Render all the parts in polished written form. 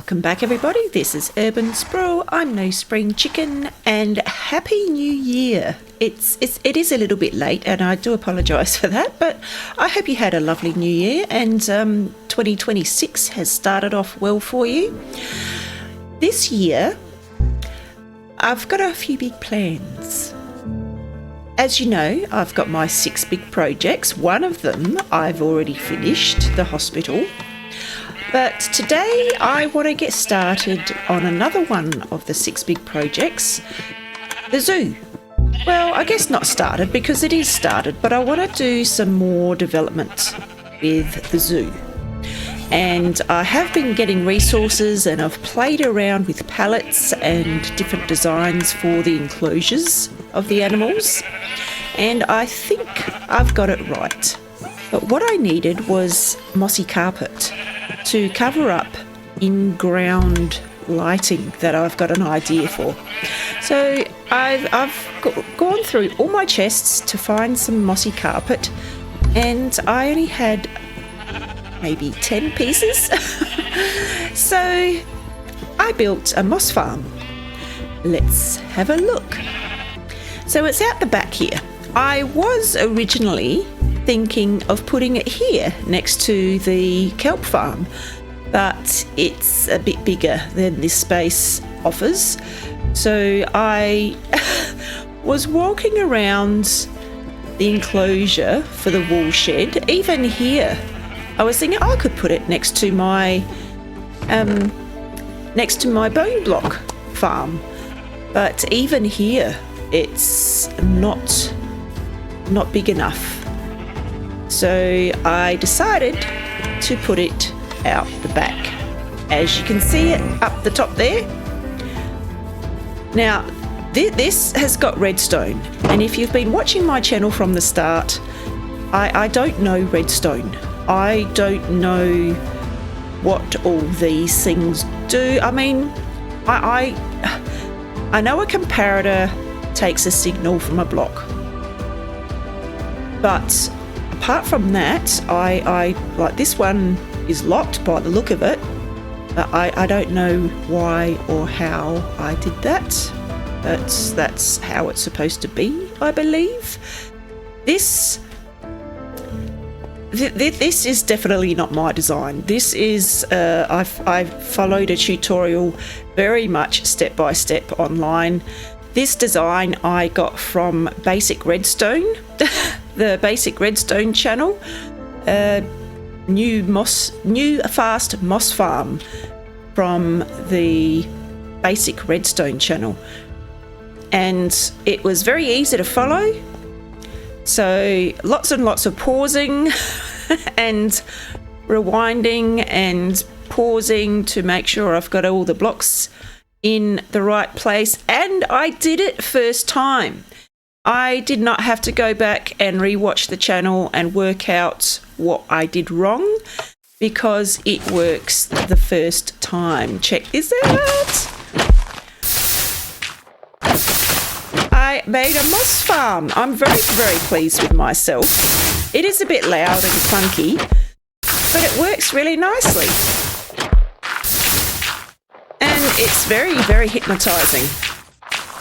Welcome back, everybody. This is Urban Sprawl. I'm No Spring Chicken, and Happy New Year. It is a little bit late, and I do apologise for that, but I hope you had a lovely New Year, and 2026 has started off well for you. This year, I've got a few big plans. As you know, I've got my 6 big projects. One of them I've already finished, the hospital. But today I want to get started on another one of the 6 big projects, the zoo. Well, I guess not started because it is started, but I want to do some more development with the zoo. And I have been getting resources, and I've played around with palettes and different designs for the enclosures of the animals. And I think I've got it right. But what I needed was mossy carpet to cover up in-ground lighting that I've got an idea for. So I've gone through all my chests to find some mossy carpet, and I only had maybe 10 pieces. So I built a moss farm. Let's have a look. So it's out the back here. I was originally thinking of putting it here next to the kelp farm, but it's a bit bigger than this space offers. So I was walking around the enclosure for the wool shed. Even here I was thinking I could put it next to my bone block farm, but even here it's not big enough. So I decided to put it out the back. As you can see it up the top there. Now this has got redstone, and if you've been watching my channel from the start, I don't know redstone. I don't know what all these things do. I mean, I know a comparator takes a signal from a block, but apart from that, I like this one is locked by the look of it, but I don't know why or how I did that. That's how it's supposed to be, I believe. This is definitely not my design. This is I've followed a tutorial very much step by step online. This design I got from BasicRedstone, the BasicRedstone channel, new fast moss farm from the BasicRedstone channel, and it was very easy to follow. So lots and lots of pausing and rewinding and pausing to make sure I've got all the blocks in the right place, and I did it first time. I did not have to go back and rewatch the channel and work out what I did wrong, because it works the first time. Check this out. I made a moss farm. I'm very, very pleased with myself. It is a bit loud and clunky, but it works really nicely. And it's very, very hypnotising.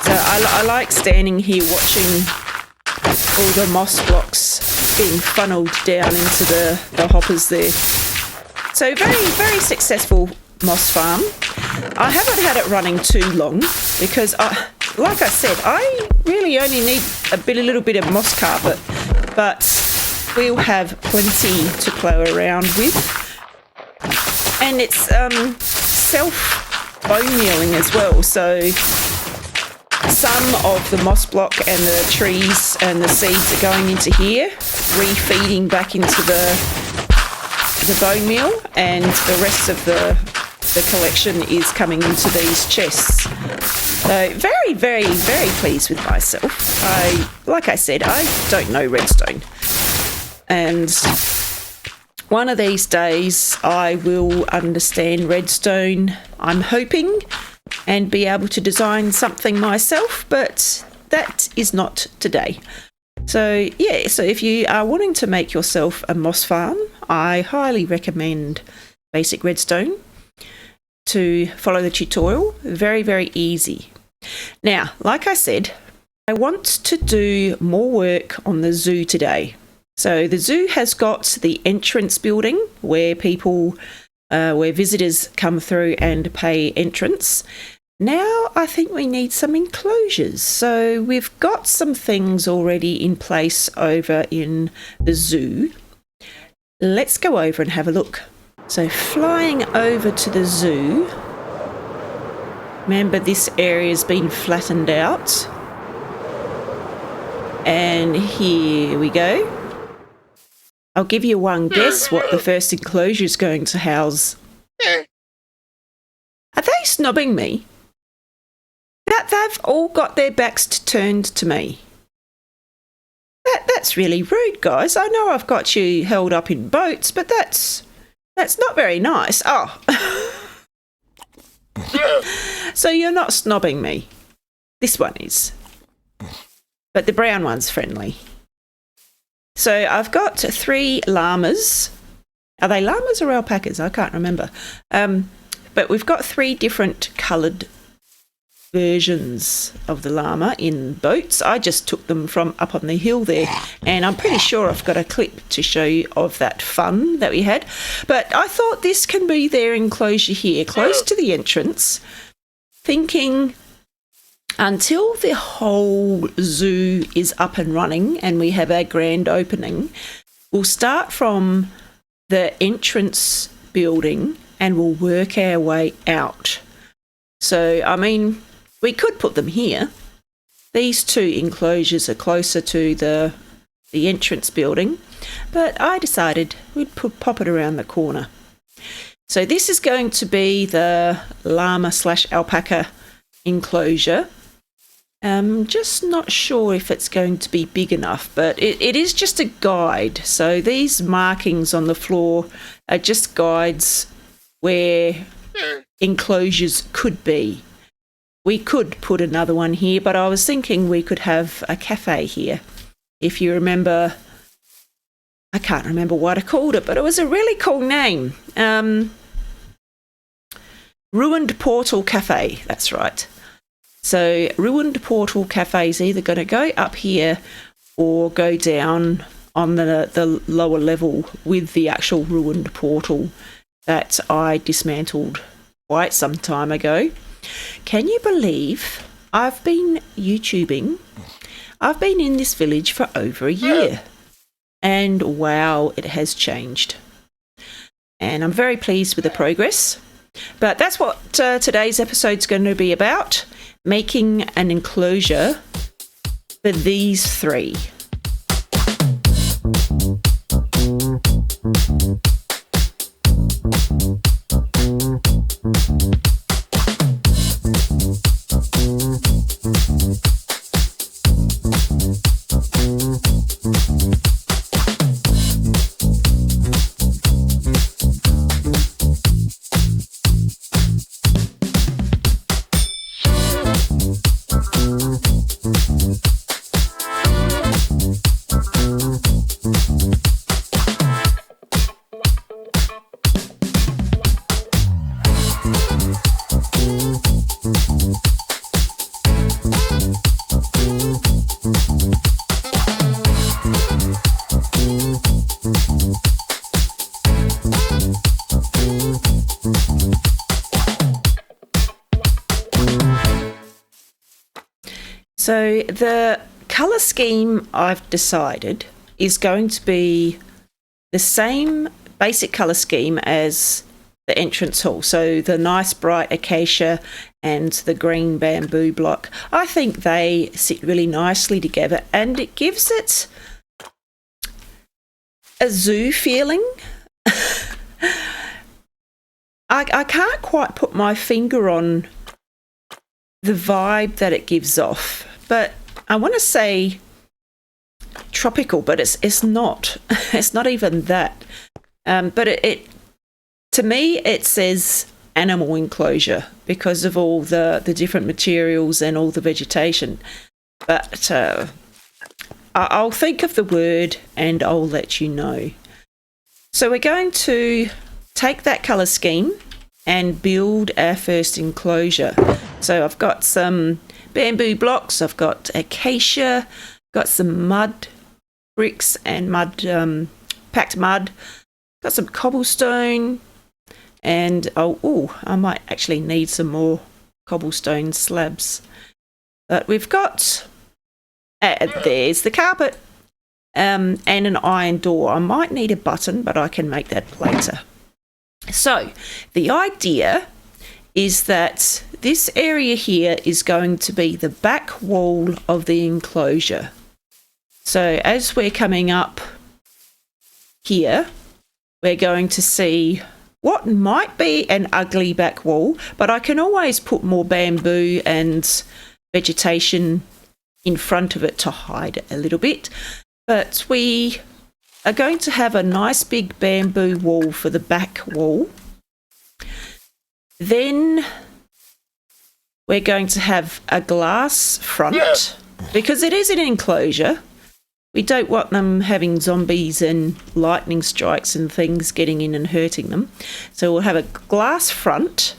So I like standing here watching all the moss blocks being funneled down into the hoppers there. So very, very successful moss farm. I haven't had it running too long because, like I said, I really only need a little bit of moss carpet, but we'll have plenty to play around with. And it's self bone mealing as well, so some of the moss block and the trees and the seeds are going into here, refeeding back into the bone meal, and the rest of the collection is coming into these chests. So very, very, very pleased with myself. Like I said, I don't know redstone, and one of these days I will understand redstone, I'm hoping, and be able to design something myself, but that is not today. So yeah, so if you are wanting to make yourself a moss farm, I highly recommend BasicRedstone. to follow the tutorial. Very, very easy. Now, like I said, I want to do more work on the zoo today. So the zoo has got the entrance building where where visitors come through and pay entrance. Now I think we need some enclosures. So we've got some things already in place over in the zoo. Let's go over and have a look. So flying over to the zoo. Remember, this area's been flattened out. And here we go. I'll give you one guess what the first enclosure is going to house. Are they snobbing me? They've all got their backs turned to me. That's really rude, guys. I know I've got you held up in boats, but that's not very nice. Oh. So you're not snobbing me. This one is. But the brown one's friendly. So I've got 3 llamas. Are they llamas or alpacas? I can't remember. But we've got 3 different coloured versions of the llama in boats. I just took them from up on the hill there, and I'm pretty sure I've got a clip to show you of that fun that we had. But I thought this can be their enclosure here, close to the entrance, thinking until the whole zoo is up and running and we have our grand opening, we'll start from the entrance building and we'll work our way out. So, I mean, we could put them here. These 2 enclosures are closer to the entrance building, but I decided we'd pop it around the corner. So this is going to be the llama/alpaca enclosure. Just not sure if it's going to be big enough, but it is just a guide. So these markings on the floor are just guides where enclosures could be. We could put another one here, but I was thinking we could have a cafe here. If you remember, I can't remember what I called it, but it was a really cool name. Ruined Portal Cafe, that's right. So Ruined Portal Cafe is either going to go up here or go down on the lower level with the actual ruined portal that I dismantled quite some time ago. Can you believe I've been YouTubing? I've been in this village for over a year. And wow, it has changed. And I'm very pleased with the progress. But that's what today's episode's going to be about. Making an enclosure for these 3. So the colour scheme I've decided is going to be the same basic colour scheme as the entrance hall. So the nice bright acacia and the green bamboo block. I think they sit really nicely together and it gives it a zoo feeling. I can't quite put my finger on the vibe that it gives off, but I want to say tropical, but it's not. It's not even that. But it to me it says animal enclosure because of all the different materials and all the vegetation. But I'll think of the word and I'll let you know. So we're going to take that colour scheme and build our first enclosure. So I've got some bamboo blocks, I've got acacia, got some mud bricks and mud, packed mud, got some cobblestone, and I might actually need some more cobblestone slabs. But we've got, there's the carpet, and an iron door. I might need a button, but I can make that later. So the idea is that this area here is going to be the back wall of the enclosure. So as we're coming up here, we're going to see what might be an ugly back wall, but I can always put more bamboo and vegetation in front of it to hide it a little bit. But we are going to have a nice big bamboo wall for the back wall. Then we're going to have a glass front, because it is an enclosure. We don't want them having zombies and lightning strikes and things getting in and hurting them. So we'll have a glass front.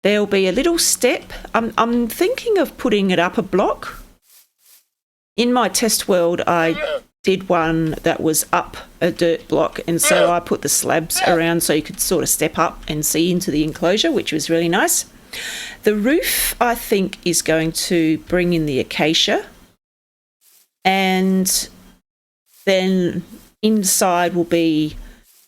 There'll be a little step. I'm thinking of putting it up a block. In my test world, I did one that was up a dirt block, and so I put the slabs around so you could sort of step up and see into the enclosure, which was really nice. The roof, I think, is going to bring in the acacia, and then inside will be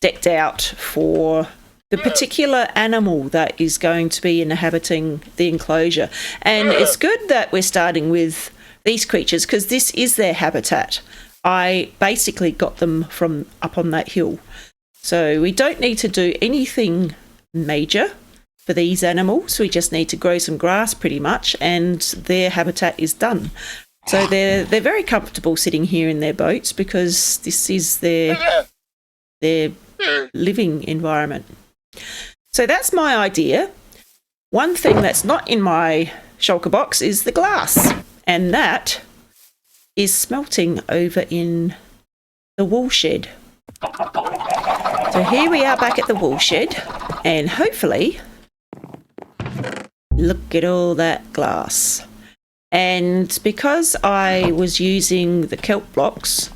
decked out for the particular animal that is going to be inhabiting the enclosure. And it's good that we're starting with these creatures because this is their habitat. I basically got them from up on that hill. So we don't need to do anything major for these animals. We just need to grow some grass pretty much, and their habitat is done. So they're very comfortable sitting here in their boats because this is their living environment. So that's my idea. One thing that's not in my shulker box is the glass, and that is smelting over in the wool shed. So here we are back at the wool shed, and hopefully, look at all that glass. And because I was using the kelp blocks,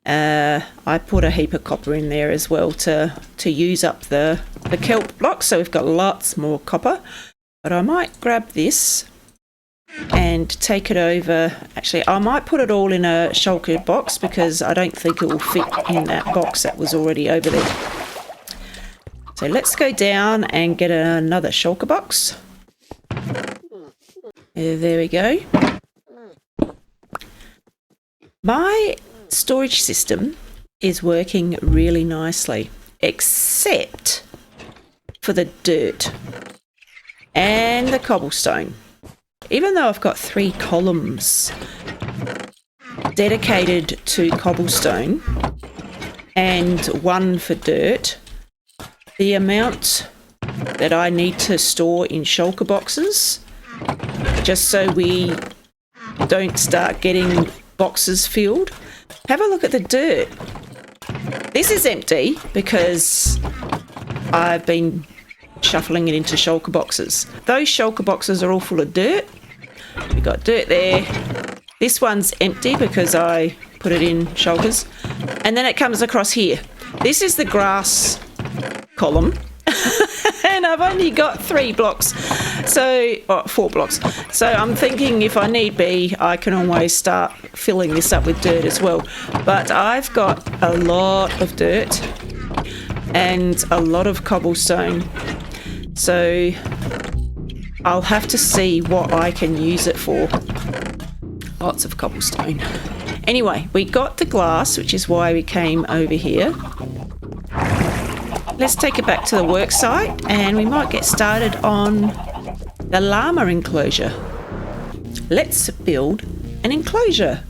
I put a heap of copper in there as well to use up the kelp blocks, so we've got lots more copper. But I might grab this and take it over. Actually, I might put it all in a shulker box because I don't think it will fit in that box that was already over there. So let's go down and get another shulker box. There we go. My storage system is working really nicely, except for the dirt and the cobblestone. Even though I've got 3 columns dedicated to cobblestone and 1 for dirt, the amount that I need to store in shulker boxes, just so we don't start getting boxes filled. Have a look at the dirt. This is empty because I've been shuffling it into shulker boxes. Those shulker boxes are all full of dirt. We've got dirt there. This one's empty because I put it in shulkers. And then it comes across here. This is the grass column. And I've only got 3 blocks, so 4 blocks. So I'm thinking if I need be, I can always start filling this up with dirt as well. But I've got a lot of dirt and a lot of cobblestone, so I'll have to see what I can use it for. Lots of cobblestone. Anyway, we got the glass, which is why we came over here. Let's take it back to the work site and we might get started on the llama enclosure. Let's build an enclosure.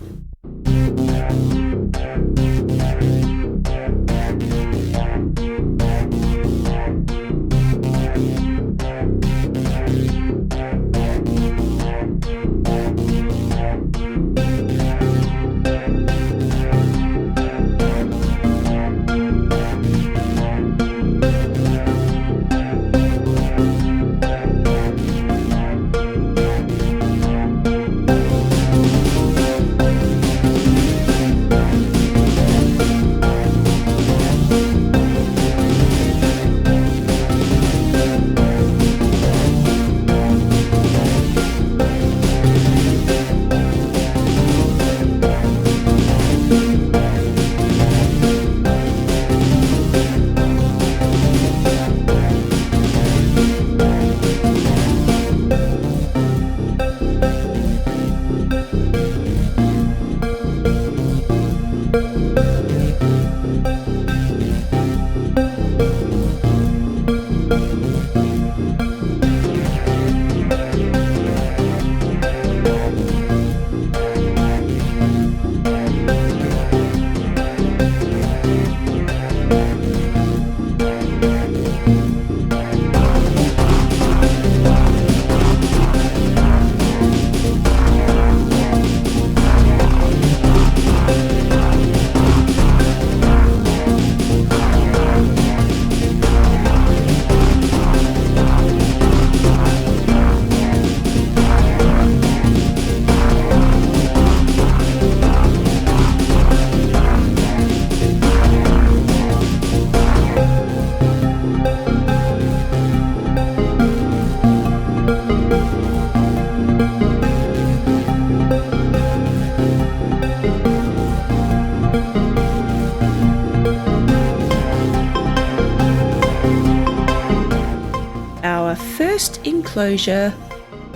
enclosure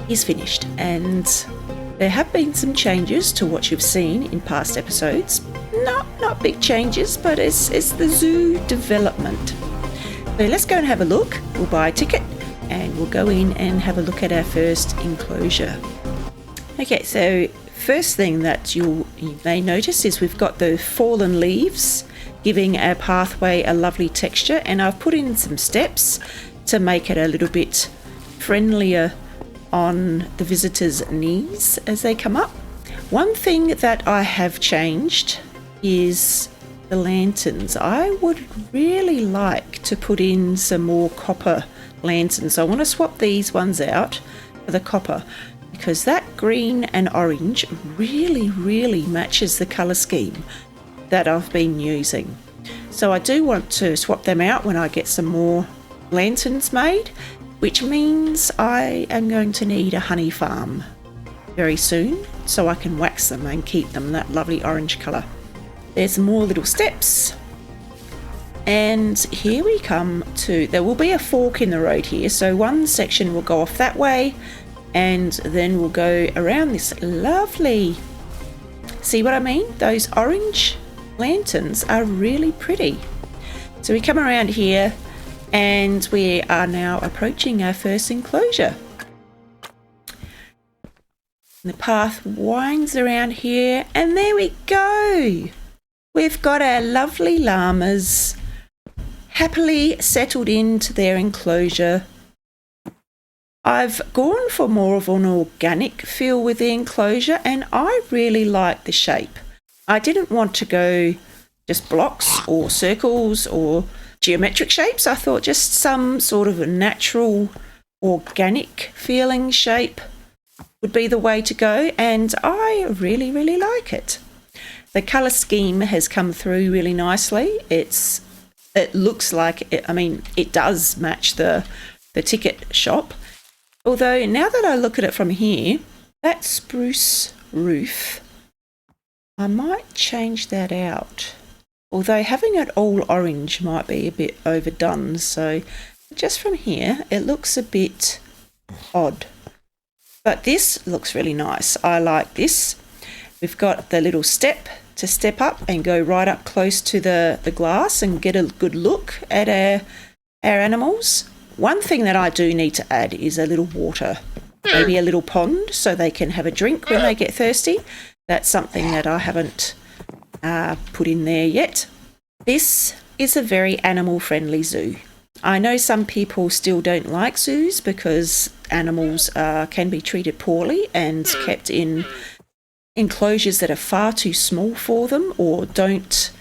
is finished, and there have been some changes to what you've seen in past episodes. Not big changes, but it's the zoo development. So let's go and have a look. We'll buy a ticket and we'll go in and have a look at our first enclosure. Okay, so first thing that you may notice is we've got the fallen leaves giving our pathway a lovely texture, and I've put in some steps to make it a little bit friendlier on the visitors' knees as they come up. One thing that I have changed is the lanterns. I would really like to put in some more copper lanterns. I want to swap these ones out for the copper, because that green and orange really matches the colour scheme that I've been using. So I do want to swap them out when I get some more lanterns made, which means I am going to need a honey farm very soon so I can wax them and keep them that lovely orange colour. There's more little steps, and here we come to, there will be a fork in the road here, so one section will go off that way and then we'll go around this lovely, see what I mean? Those orange lanterns are really pretty. So we come around here and we are now approaching our first enclosure. The path winds around here, and there we go. We've got our lovely llamas happily settled into their enclosure. I've gone for more of an organic feel with the enclosure, and I really like the shape. I didn't want to go just blocks or circles or geometric shapes. I thought just some sort of a natural, organic feeling shape would be the way to go, and I really like it. The colour scheme has come through really nicely. It looks like it, I mean, it does match the ticket shop. Although now that I look at it from here, that spruce roof, I might change that out. Although having it all orange might be a bit overdone. So just from here, it looks a bit odd. But this looks really nice. I like this. We've got the little step to step up and go right up close to the glass and get a good look at our animals. One thing that I do need to add is a little water, maybe a little pond, so they can have a drink when they get thirsty. That's something that I haven't put in there yet. This is a very animal-friendly zoo. I know some people still don't like zoos because animals can be treated poorly and kept in enclosures that are far too small for them or don't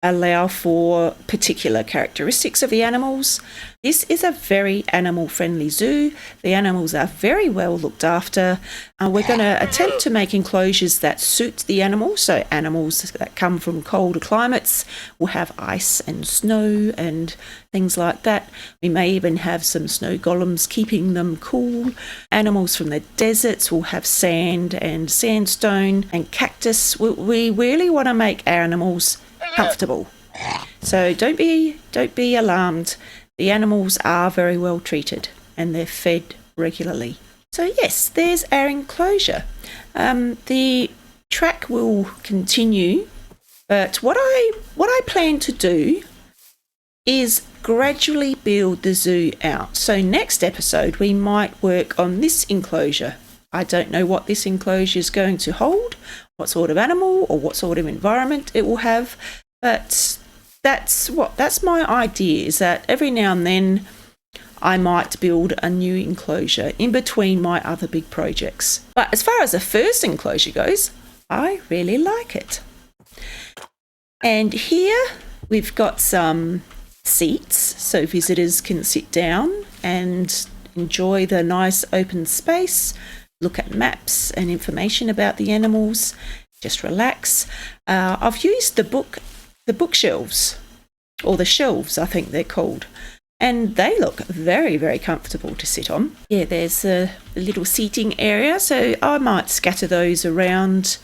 allow for particular characteristics of the animals. This is a very animal-friendly zoo. The animals are very well looked after. We're going to attempt to make enclosures that suit the animals. So animals that come from colder climates will have ice and snow and things like that. We may even have some snow golems keeping them cool. Animals from the deserts will have sand and sandstone and cactus. We really want to make our animals comfortable. So don't be alarmed. The animals are very well treated and they're fed regularly. So yes, there's our enclosure. The track will continue, but what I plan to do is gradually build the zoo out. So next episode we might work on this enclosure. I don't know what this enclosure is going to hold, what sort of animal or what sort of environment it will have, but that's my idea, is that every now and then I might build a new enclosure in between my other big projects. But as far as the first enclosure goes, I really like it. And here we've got some seats so visitors can sit down and enjoy the nice open space, look at maps and information about the animals, just relax. I've used the bookshelves, or the shelves I think they're called, and they look very, very comfortable to sit on. Yeah, there's a little seating area, so I might scatter those around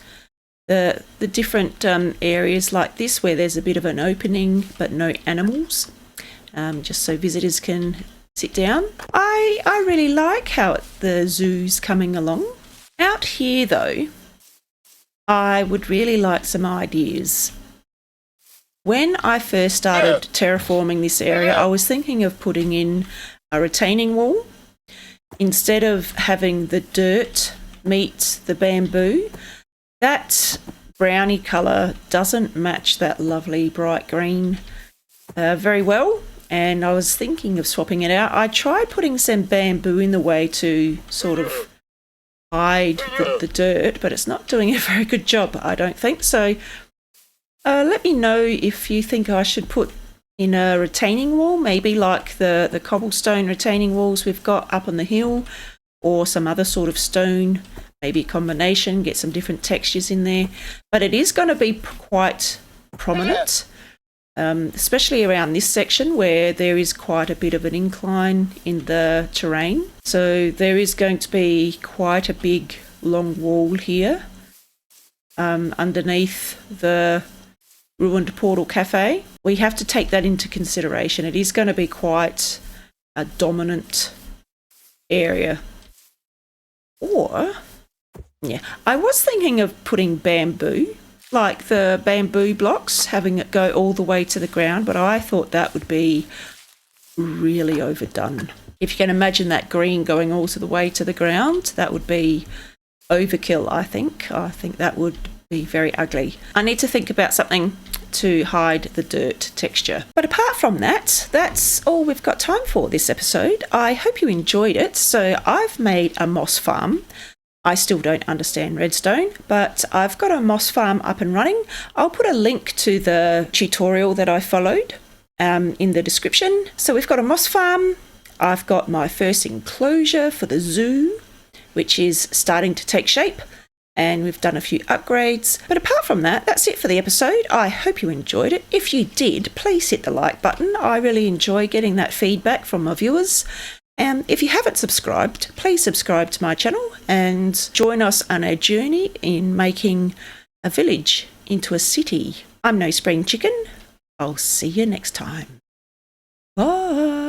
the different areas like this where there's a bit of an opening but no animals, just so visitors can sit down. I really like how the zoo's coming along. Out here though, I would really like some ideas. When I first started terraforming this area, I was thinking of putting in a retaining wall. Instead of having the dirt meet the bamboo, that browny colour doesn't match that lovely bright green very well, and I was thinking of swapping it out. I tried putting some bamboo in the way to sort of hide the dirt, but it's not doing a very good job, I don't think. So let me know if you think I should put in a retaining wall, maybe like the cobblestone retaining walls we've got up on the hill, or some other sort of stone, maybe a combination, get some different textures in there. But it is going to be quite prominent, especially around this section where there is quite a bit of an incline in the terrain. So there is going to be quite a big long wall here underneath the ruined portal cafe. We have to take that into consideration. It is going to be quite a dominant area. Or, yeah, I was thinking of putting bamboo, like the bamboo blocks, having it go all the way to the ground, but I thought that would be really overdone. If you can imagine that green going all the way to the ground, that would be overkill, I think. I think that would be very ugly. I need to think about something to hide the dirt texture. But apart from that, that's all we've got time for this episode. I hope you enjoyed it. So I've made a moss farm. I still don't understand redstone, but I've got a moss farm up and running. I'll put a link to the tutorial that I followed in the description. So we've got a moss farm. I've got my first enclosure for the zoo, which is starting to take shape. And we've done a few upgrades. But apart from that, that's it for the episode. I hope you enjoyed it. If you did, please hit the like button. I really enjoy getting that feedback from my viewers. And if you haven't subscribed, please subscribe to my channel and join us on our journey in making a village into a city. I'm No Spring Chicken. I'll see you next time. Bye.